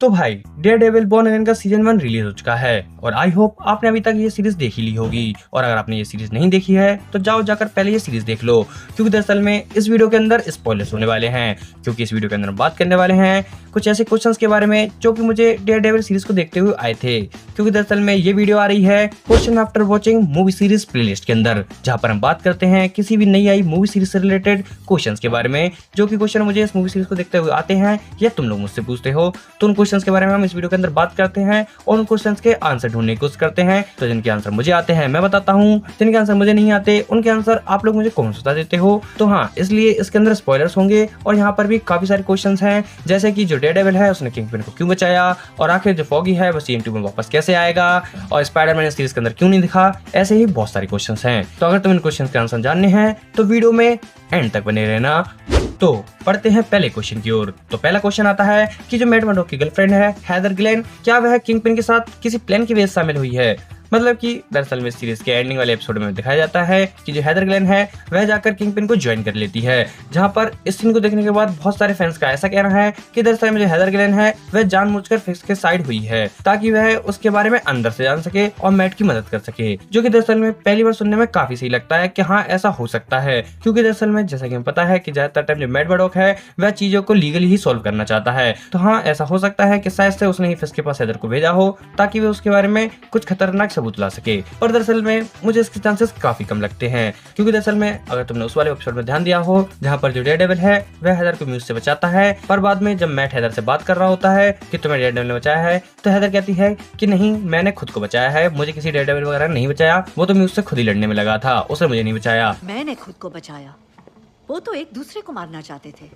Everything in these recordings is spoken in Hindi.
तो भाई डेयरडेविल बॉर्न अगेन का सीजन 1 रिलीज हो चुका है और आई होप आपने अभी तक ये सीरीज देख ही ली होगी। और अगर आपने ये सीरीज नहीं देखी है तो जाओ जाकर पहले ये सीरीज देख लो, क्योंकि दरअसल में इस वीडियो के अंदर स्पॉयलर्स होने वाले हैं। क्योंकि इस वीडियो के अंदर हम बात करने वाले हैं कुछ ऐसे क्वेश्चंस के बारे में जो कि मुझे डेयरडेविल सीरीज को देखते हुए आए थे। क्योंकि दरअसल में ये वीडियो आ रही है question after watching movie series playlist के अंदर, जहां पर हम बात करते हैं किसी भी नई आई मूवी सीरीज से रिलेटेड क्वेश्चंस के बारे में, जो कि क्वेश्चन मुझे इस मूवी सीरीज को देखते हुए आते हैं या तुम लोग मुझसे पूछते हो। तो उन क्वेश्चंस के बारे में हम इस वीडियो के अंदर बात करते हैं और उन क्वेश्चंस के आंसर ढूंढने की कोशिश करते हैं। तो जिनके आंसर मुझे आते हैं मैं बताता हूँ, जिनके आंसर मुझे नहीं आते उनके आंसर आप लोग मुझे कमेंट्स बता देते हो। तो हाँ, इसलिए इसके अंदर स्पॉयलर्स होंगे और यहाँ पर भी काफी सारे क्वेश्चंस हैं, जैसे कि जो डेयरडेविल है उसने किंगपिन को क्यों बचाया, और आखिर जो फॉगी है वो सीजन 2 में वापस कैसे आएगा, और स्पाइडरमैन इस सीरीज के अंदर क्यों नहीं दिखा। ऐसे ही बहुत सारे क्वेश्चंस हैं। तो अगर तुम इन क्वेश्चंस के आंसर जानने हैं तो वीडियो में एंड तक बने रहना। तो पढ़ते हैं पहले क्वेश्चन की ओर। तो पहला क्वेश्चन आता है कि जो मैट मर्डॉक की गर्लफ्रेंड है हेदर ग्लेन, क्या वह किंगपिन के साथ किसी प्लान की वजह से शामिल हुई है। मतलब कि दरअसल में सीरीज के एंडिंग वाले एपिसोड में दिखाया जाता है कि जो हेदर ग्लेन है वह जाकर किंगपिन को ज्वाइन कर लेती है, जहां पर इस सीन को देखने के बाद बहुत सारे फैंस का ऐसा कहना है कि दरअसल में जो हेदर ग्लेन है वह जानबूझकर फिक्स के साइड हुई है ताकि वह उसके बारे में अंदर से जान सके और मैट की मदद कर सके, जो कि दरअसल में पहली बार सुनने में काफी सही लगता है कि हाँ ऐसा हो सकता है। क्योंकि दरअसल में जैसा कि हमें पता है कि ज्यादातर टाइम जो मैट मर्डॉक है वह चीजों को लीगली ही सॉल्व करना चाहता है। तो हाँ, ऐसा हो सकता है कि शायद से उसने ही फिक्स के पास हेदर को भेजा हो ताकि वह उसके बारे में कुछ खतरनाक सबूत ला सके। और दरअसल में मुझे इसके चांसेस काफी कम लगते हैं, क्योंकि दरअसल में अगर तुमने उस वाले एपिसोड में ध्यान दिया हो जहां पर जो डेयरडेविल है वह हेदर को म्यूज से बचाता है, पर बाद में जब मैट हेदर से बात कर रहा होता है कि तुम्हें डेयरडेविल ने बचाया है, तो हेदर कहती है कि नहीं, मैंने खुद को बचाया है, मुझे किसी डेयरडेविल वगैरह नहीं बचाया, वो तो म्यूज से खुद ही लड़ने में लगा था, उसने मुझे नहीं बचाया। मैंने खुद को बचाया, वो तो एक दूसरे को मारना चाहते थे।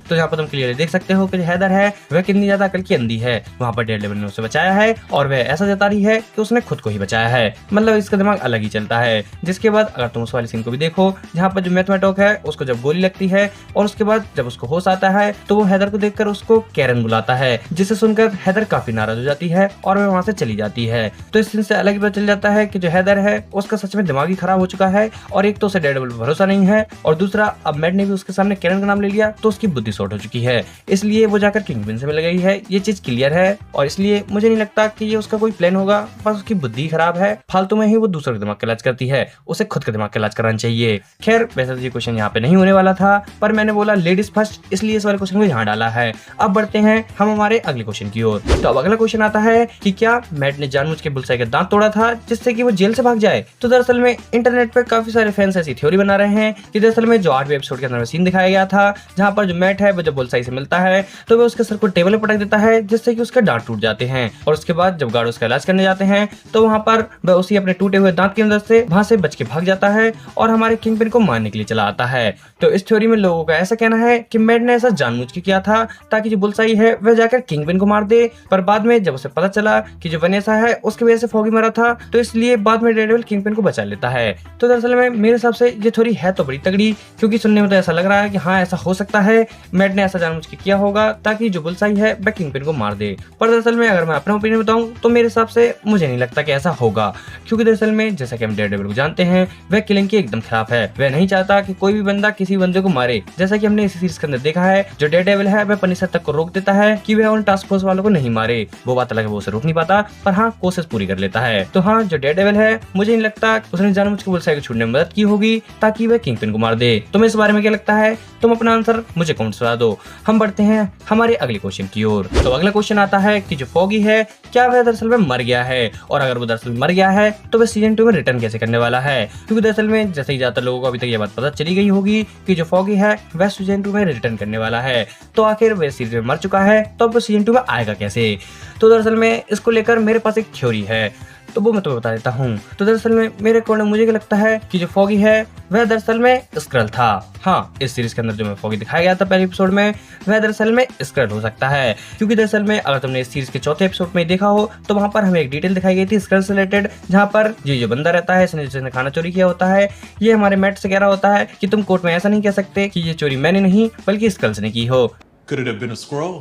तो यहाँ पर तुम क्लियरली देख सकते हो कि जो हेदर है वह कितनी ज्यादा अकल की अंधी है। वहाँ पर डेयरडेविल ने उसे बचाया है और वह ऐसा जता रही है कि उसने खुद को ही बचाया है, मतलब इसका दिमाग अलग ही चलता है। जिसके बाद अगर तुम उस वाले सीन को भी देखो जहाँ पर जो मैट मर्डॉक है उसको जब गोली लगती है और उसके बाद जब उसको होश आता है तो वो हेदर को देखकर उसको कैरन बुलाता है, जिसे सुनकर हेदर काफी नाराज हो जाती है और वह वहाँ से चली जाती है। तो इस सीन से अलग ही पता चल जाता है कि जो हेदर है उसका सच में दिमाग ही खराब हो चुका है, और एक तो उसे डेयरडेविल पर भरोसा नहीं है, और दूसरा अब मैट ने भी उसके सामने कैरन का नाम ले लिया तो उसकी बुद्धि शॉर्ट हो चुकी है, इसलिए वो जाकर किंगपिन से मिल गई है। ये चीज क्लियर है और इसलिए मुझे नहीं लगता कि ये उसका कोई प्लान होगा, बस उसकी बुद्धि खराब है, फालतू में ही वो दूसरे के दिमाग का इलाज करती है, उसे खुद के दिमाग का इलाज कराना चाहिए। खैर वैसे तो ये क्वेश्चन यहाँ पे नहीं होने वाला था, पर मैंने बोला लेडीज फर्स्ट, इसलिए इस वाले क्वेश्चन को यहाँ डाला है। अब बढ़ते हैं हम हमारे अगले क्वेश्चन की ओर। तो अब अगला क्वेश्चन आता है कि क्या मैट ने जानबूझ के बुलसाई का दांत तोड़ा था जिससे कि वो जेल से भाग जाए। तो दरअसल में इंटरनेट पर काफी सारे फैंस ऐसी थ्योरी बना रहे हैं कि दरअसल में जो 8वें एपिसोड के अंदर सीन दिखाया गया था जहाँ पर जो मैट है वो जब बुलसाई से मिलता है तो वह उसके सर को टेबल पर पटक देता है, जिससे कि उसके दांत टूट जाते हैं, और उसके बाद जब गार्ड उसका इलाज करने जाते हैं तो वहां पर वह उसी अपने टूटे हुए दांत की मदद से वहां से बच के भाग जाता है और हमारे किंगपिन को मारने के लिए चला आता है। तो इस थ्योरी में लोगों का ऐसा कहना है कि मैट ने ऐसा जानबूझ के किया था ताकि जो बुलसाई है वह जाकर किंगपिन को मार दे, पर बाद में जब उसे पता चला कि जो वनेसा है उसकी वजह से फॉगी मरा था तो इसलिए बाद में डेयरडेविल किंगपिन को बचा लेता है। तो दरअसल में मेरे हिसाब से ये थ्योरी है तो बड़ी तगड़ी, क्योंकि सुनने में तो ऐसा लग रहा है कि हाँ ऐसा हो सकता है, मैट ने ऐसा जानबूझ के किया होगा ताकि जो बुलसाई है वह किंगपिन को मार दे। पर दरअसल में अगर मैं अपना ओपिनियन बताऊं तो मेरे हिसाब से मुझे नहीं लगता कि ऐसा होगा, क्योंकि दरअसल में जैसा कि हम डेयरडेविल को जानते हैं वह किलिंग के एकदम खिलाफ है। वह नहीं चाहता कि कोई भी बंदा किसी बंदे को मारे, जैसा कि हमने इस सीरीज के अंदर देखा है जो डेयरडेविल है वह पनिशर तक को रोक देता है कि वह उन टास्क फोर्स वालों को नहीं मारे। वो बात अलग है, वो उसे रोक नहीं पाता, पर हाँ कोशिश पूरी कर लेता है। तो हाँ, जो डेयरडेविल है मुझे नहीं लगता उसने जानबूझ के बुलसाई को छूटने में मदद की होगी ताकि वह किंगपिन को मार दे। तुम्हें इस बारे में क्या लगता है? तुम अपना आंसर मुझे कमेंट्स बता दो। हम बढ़ते हैं हमारे अगले क्वेश्चन की ओर। तो अगला क्वेश्चन आता है कि जो फॉगी है क्या वह दरअसल में मर गया है, और अगर वो दरअसल मर गया है तो वह सीजन 2 में रिटर्न कैसे करने वाला है। क्योंकि दरअसल में जैसे ही ज्यादातर लोगों को अभी तक ये बात पता चली गई होगी कि जो फॉगी है वह सीजन 2 में रिटर्न करने वाला है, तो आखिर वह सीजन में मर चुका है तो अब वो सीजन 2 में आएगा कैसे। तो दरअसल में इसको लेकर मेरे पास एक थ्योरी है, तो वो मैं तुम्हें बता देता हूँ। तो दरअसल में मेरे अकॉर्डिंग मुझे क्या लगता है कि जो फॉगी है वह दरअसल में स्क्रल था। हाँ, इस सीरीज के अंदर जो मैं फॉगी दिखाया गया था पहले एपिसोड में वह दरअसल में स्क्रल हो सकता है, क्योंकि दरअसल में अगर तुमने इस सीरीज के चौथे एपिसोड में देखा हो तो वहाँ पर हमें एक डिटेल दिखाई गई थी स्क्रल से रिलेटेड, जहाँ पर ये जो बंदा रहता है जिसने खाना चोरी किया होता है ये हमारे मैट से कह रहा होता है कि तुम कोर्ट में ऐसा नहीं कह सकते कि ये चोरी मैंने नहीं बल्कि स्क्रल्स ने की हो। Could it have been a scroll?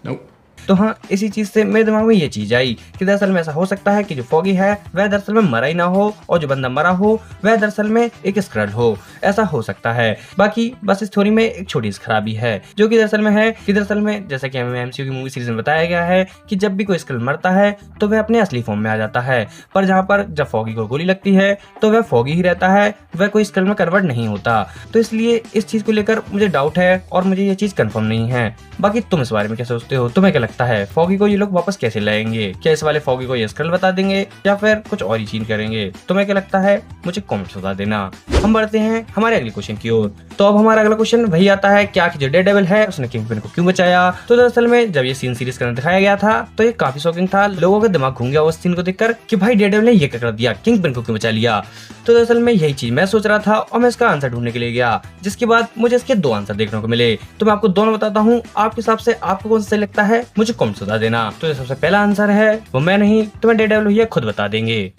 Nope. तो हाँ, इसी चीज से मेरे दिमाग में ये चीज आई कि दरअसल में ऐसा हो सकता है कि जो फॉगी है वह दरअसल में मरा ही ना हो और जो बंदा मरा हो वह दरअसल में एक स्क्रल हो। ऐसा हो सकता है। बाकी बस इस थ्योरी में एक छोटी सी खराबी है जो कि दरअसल में है कि दरअसल में जैसा कि हमें एमसीयू की मूवी सीरीज में बताया गया है कि जब भी कोई स्क्रल मरता है तो वह अपने असली फॉर्म में आ जाता है, पर जहाँ पर जब फॉगी को गोली लगती है तो वह फॉगी ही रहता है, वह कोई स्क्रल में कन्वर्ट नहीं होता। तो इसलिए इस चीज को लेकर मुझे डाउट है और मुझे ये चीज कंफर्म नहीं है। बाकी तुम इस बारे में क्या सोचते हो? तुम्हें क्या लगता है फॉगी को ये लोग वापस कैसे लाएंगे? क्या इस वाले फॉगी को ये स्क्रल बता देंगे या फिर कुछ और ही चीज करेंगे? तुम्हें क्या लगता है मुझे कमेंट्स बता देना। हम बढ़ते हैं हमारे अगले क्वेश्चन की ओर। तो अब हमारा अगला क्वेश्चन वही आता है कि आखिर जो डेयरडेविल है उसने किंगपिन को क्यों बचाया? तो दरअसल में जब ये सीन सीरीज के अंदर दिखाया गया था तो ये काफी शॉकिंग था। लोगों का दिमाग घूम गया उस सीन को देखकर कि भाई डेयरडेविल ने ये क्या कर दिया, किंगपिन को क्यों बचा लिया? तो दरअसल में यही चीज मैं सोच रहा था और मैं इसका आंसर ढूंढने के लिए गया, जिसके बाद मुझे इसके दो आंसर देखने को मिले। तो मैं आपको दोनों बताता हूँ, आपके हिसाब से आपको कौन सा सही लगता है मुझे कमेंट्स बता देना। तो जो सबसे पहला आंसर है वो मैं नहीं तुम्हें डेयरडेविल भैया खुद बता देंगे।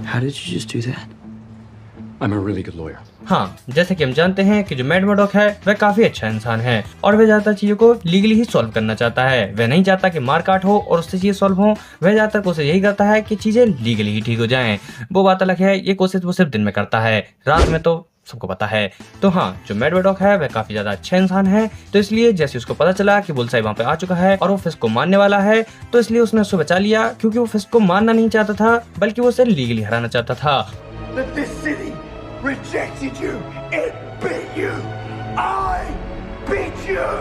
How did you just do that? I'm a really good lawyer. हाँ, जैसे कि हम जानते हैं कि जो मैड मर्डॉक है वह काफी अच्छा इंसान है और वह ज्यादातर चीजों को लीगली ही सॉल्व करना चाहता है। वह नहीं चाहता कि मार काट हो और उससे चीजें सॉल्व हो। वह ज्यादातर कोशिश यही करता है कि चीजें लीगली ही ठीक हो जाएं। वो बात अलग है, ये कोशिश वो सिर्फ दिन में करता है, रात में तो सबको पता है। तो हाँ, जो मैड मर्डॉक है वह काफी ज्यादा अच्छा इंसान है। तो इसलिए जैसे उसको पता चला कि बुलसाई वहाँ पे आ चुका है और वो फिस्ट को मारने वाला है, तो इसलिए उसने उसको बचा लिया, क्योंकि वो फिस्ट को मारना नहीं चाहता था बल्कि वो उसे लीगली हराना चाहता था। That this city rejected you. It beat you. I beat you.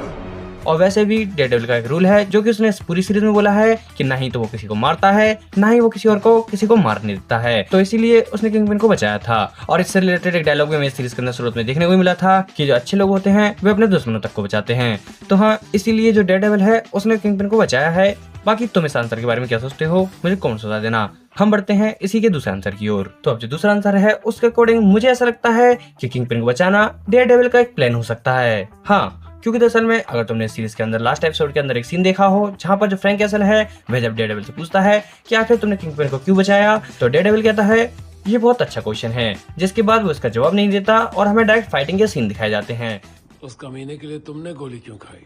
और वैसे भी डेयरडेविल का एक रूल है जो कि उसने इस पूरी सीरीज में बोला है कि ना ही तो वो किसी को मारता है, ना ही वो किसी और को किसी को मारने देता है। तो इसीलिए उसने किंगपिन को बचाया था। और इससे रिलेटेड एक डायलॉग भी हमें इस सीरीज के अंदर शुरुआत में देखने को मिला था कि जो अच्छे लोग होते हैं वे अपने दुश्मनों तक को बचाते हैं। तो हाँ, इसीलिए जो डेयरडेविल है उसने किंगपिन को बचाया है। बाकी तुम इस आंसर के बारे में क्या सोचते हो मुझे कमेंट्स बता देना। हम बढ़ते हैं इसी के दूसरे आंसर की ओर। तो अब जो दूसरा आंसर है उसके अकॉर्डिंग मुझे ऐसा लगता है कि किंगपिन को बचाना डेयरडेविल का एक प्लान हो सकता है। हाँ, क्योंकि दरअसल में अगर तुमने सीरीज के अंदर लास्ट एपिसोड के अंदर एक सीन देखा हो जहां पर जो फ्रैंक कैसल है वह जब डेयरडेविल से पूछता है कि आखिर तुमने किंगपिन को क्यों बचाया, तो डेयरडेविल कहता है ये बहुत अच्छा क्वेश्चन है, जिसके बाद वो इसका जवाब नहीं देता और हमें डायरेक्ट फाइटिंग के सीन दिखाए जाते हैं। उस कमीने के लिए तुमने गोली क्यों खाई?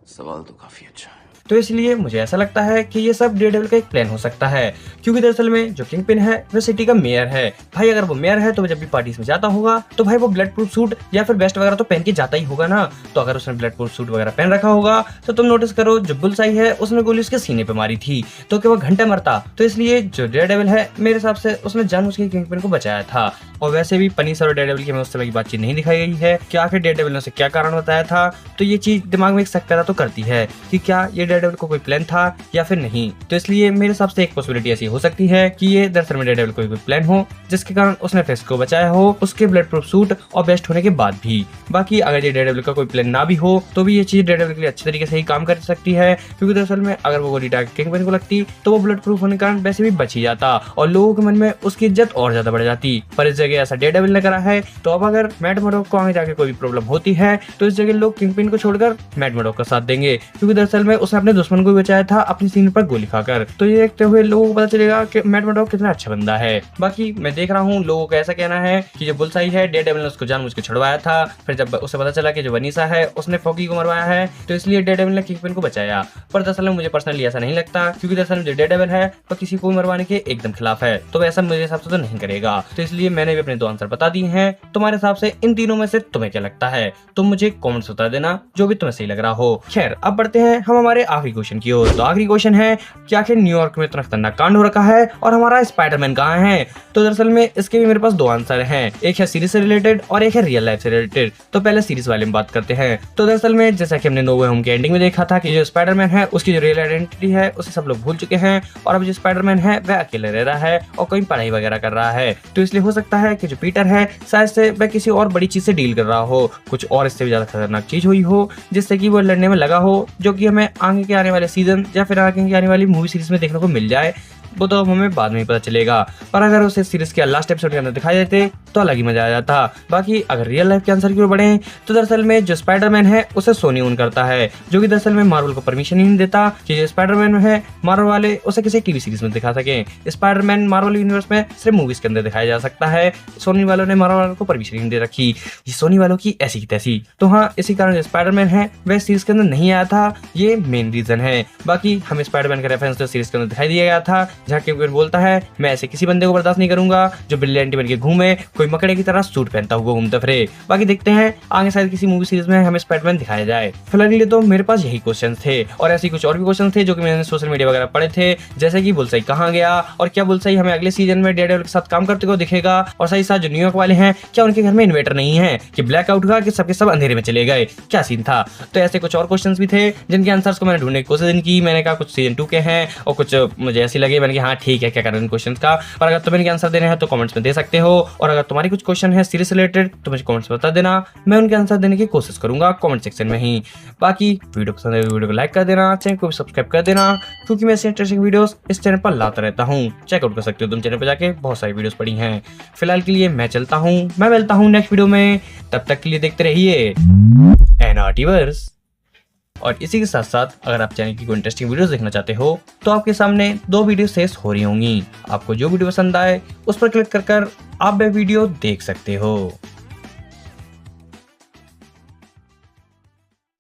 सवाल तो काफी अच्छा है। तो इसलिए मुझे ऐसा लगता है कि ये सब डेयरडेविल का एक प्लान हो सकता है, क्योंकि दरअसल में जो किंगपिन है वह सिटी का मेयर है। भाई अगर वो मेयर है तो वो जब भी पार्टीज में जाता होगा तो भाई वो ब्लड प्रूफ सूट या फिर वेस्ट वगैरह तो पहन के जाता ही होगा ना। तो अगर उसने ब्लड प्रूफ सूट वगैरह पहन रखा होगा तो तुम नोटिस करो जो बुलसाई है उसने गोली उसके सीने पे मारी थी तो क्या वो घंटे मरता। तो इसलिए जो डेयरडेविल है मेरे हिसाब से उसने जानबूझ के किंगपिन को बचाया था। और वैसे भी पनीसर और डेयरडेविल की हमें उस समय की बातचीत नहीं दिखाई गई है कि आखिर डेयरडेविल ने उसे क्या कारण बताया था। तो ये चीज दिमाग में एक शक पैदा तो करती है कि क्या ये डेयरडेविल को कोई प्लान था या फिर नहीं। तो इसलिए मेरे हिसाब से एक पॉसिबिलिटी ऐसी हो सकती है कि ये दरअसल में डेयरडेविल को कोई प्लान हो जिसके कारण उसने फिस्ट को बचाया हो उसके ब्लड प्रूफ सूट और बेस्ट होने के बाद भी। बाकी अगर ये डेयरडेविल का कोई प्लान ना भी हो तो भी ये चीज डेयरडेविल के लिए अच्छे तरीके से ही काम कर सकती है, क्योंकि दरअसल में अगर वो गोली डायरेक्ट किंगपिन को लगती तो वो ब्लड प्रूफ होने के कारण वैसे भी बच ही जाता और लोगों के मन में उसकी इज्जत और ज्यादा बढ़ जाती। पर इस जगह ऐसा डेयरडेविल ने करा है, तो अब अगर मैड मर्डॉक को आगे जाके कोई भी प्रॉब्लम होती है तो इस जगह लोग किंगपिन को छोड़कर मैड मर्डॉक का साथ देंगे, क्योंकि दरअसल में उसने अपने दुश्मन को बचाया था अपनी सीन पर गोली खाकर। तो ये देखते हुए लोगों को पता चलेगा कि मैड मर्डॉक कितना अच्छा बंदा है। बाकी मैं देख रहा हूँ लोगों का ऐसा कहना है कि जो बुलसाई है डेयरडेविल ने उसको जानबूझ के छुड़वाया था, फिर जब उसे पता चला कि जो वनीसा है उसने फॉगी को मरवाया है तो इसलिए डेयरडेविल ने किंगपिन को बचाया। पर दरअसल में मुझे पर्सनली ऐसा नहीं लगता, क्योंकि दरअसल में जो डेयरडेविल है वो किसी को मरवाने के एकदम खिलाफ है, तो ऐसा मेरे हिसाब से तो नहीं करेगा। तो इसलिए मैंने भी अपने दो आंसर बता दिए हैं। तुम्हारे हिसाब से इन तीनों में से तुम्हें क्या लगता है तुम मुझे कमेंट्स बता देना, जो भी तुम्हें सही लग रहा हो। खैर अब बढ़ते हैं हम हमारे आखिरी क्वेश्चन की ओर। तो आखिरी क्वेश्चन है कि आखिर न्यूयॉर्क में इतना खतरनाक कांड हो रखा है और हमारा स्पाइडरमैन कहाँ है। तो दरअसल में इसके भी मेरे पास दो आंसर हैं, एक है सीरीज से रिलेटेड और एक है रियल लाइफ से रिलेटेड। तो पहले सीरीज वाले में बात करते हैं। तो दरअसल में जैसा कि हमने नो वे होम के एंडिंग में देखा था कि जो स्पाइडरमैन है उसकी जो रियल आइडेंटिटी है उसे सब लोग भूल चुके हैं और अब जो स्पाइडरमैन है वह अकेले रह रहा है और कोई पढ़ाई वगैरह कर रहा है। तो इसलिए हो सकता है कि जो पीटर है शायद से वह किसी और बड़ी चीज से डील कर रहा हो, कुछ और इससे भी ज्यादा खतरनाक चीज हुई हो जिससे कि वो लड़ने में लगा हो, जो कि हमें आगे के आने वाले सीजन या फिर आगे की आने वाली मूवी सीरीज में देखने को मिल जाए। वो तो हमें बाद में ही पता चलेगा। पर अगर उसे सीरीज के लास्ट एपिसोड के अंदर दिखाई देते तो अलग ही मजा आ जाता। बाकी अगर रियल लाइफ के आंसर की ओर बढ़े तो दरअसल में जो स्पाइडरमैन है उसे सोनी ओन करता है, जो कि दरअसल में मार्वल को परमिशन ही नहीं देता कि जो स्पाइडरमैन है मार्वल वाले उसे किसी टीवी सीरीज में दिखा सके। स्पाइडरमैन मार्वल यूनिवर्स में सिर्फ मूवीज के अंदर दिखाया जा सकता है। सोनी वालों ने मार्वल वालों को परमिशन नहीं दे रखी। ये सोनी वालों की ऐसी की तैसी। तो हाँ, इसी कारण जो स्पाइडरमैन है वह सीरीज के अंदर नहीं आया था, ये मेन रीजन है। बाकी हमें स्पाइडरमैन का रेफरेंस तो सीरीज के अंदर दिखाई दिया गया था, जहाँ कैप्टन बोलता है मैं ऐसे किसी बंदे को बर्दाश्त नहीं करूंगा जो ब्रिलियंट बन के घूमे, कोई मकड़े की तरह सूट पहनता हुआ घूमता फिरे। बाकी देखते हैं आगे शायद किसी मूवी सीरीज में हमें स्पाइडरमैन दिखाया जाए। फिलहाल के लिए तो मेरे पास यही क्वेश्चन थे, और ऐसे कुछ और भी क्वेश्चन थे जो कि मैंने सोशल मीडिया वगैरह पढ़े थे, जैसे कि बुलसाई कहाँ गया, और क्या बुलसाई हमें अगले सीजन में डेयरडेविल के साथ काम करते हुए दिखेगा, और साथ ही साथ जो न्यूयॉर्क वाले हैं क्या उनके घर में इन्वर्टर नहीं है, कि ब्लैकआउट हुआ कि सबके सब अंधेरे में चले गए, क्या सीन था। तो ऐसे कुछ और क्वेश्चंस भी थे जिनके आंसर्स को मैंने ढूंढने की कोशिश की। मैंने कहा कुछ सीजन 2 के हैं और कुछ मुझे ऐसी लगे, मैंने कहा हाँ ठीक है क्या करना इन क्वेश्चंस का। पर अगर तुम्हें इनके आंसर देने हैं तो कमेंट्स में दे सकते हो, और अगर तुम्हारी कुछ क्वेश्चन है सीरीज रिलेटेड तो मुझे कमेंट्स में बता देना, मैं उनके आंसर देने की कोशिश करूंगा कमेंट सेक्शन में ही। बाकी वीडियो पसंद है वीडियो को लाइक कर देना, चैनल को भी सब्सक्राइब कर देना, क्योंकि मैं ऐसे इंटरेस्टिंग वीडियोस इस चैनल पर लाता रहता हूँ। चेकआउट कर सकते हो तुम चैनल पर जाके, बहुत सारी वीडियोस पड़ी हैं। फिलहाल के लिए मैं चलता हूँ, मैं मिलता हूँ नेक्स्ट वीडियो में, तब तक के लिए देखते रहिए एनआरटीवर्स। और इसी के साथ साथ अगर आप चैनल की कोई इंटरेस्टिंग वीडियोस देखना चाहते हो तो आपके सामने 2 वीडियो शेष हो रही होंगी। आपको जो वीडियो पसंद आए उस पर क्लिक कर आप वह वीडियो देख सकते हो।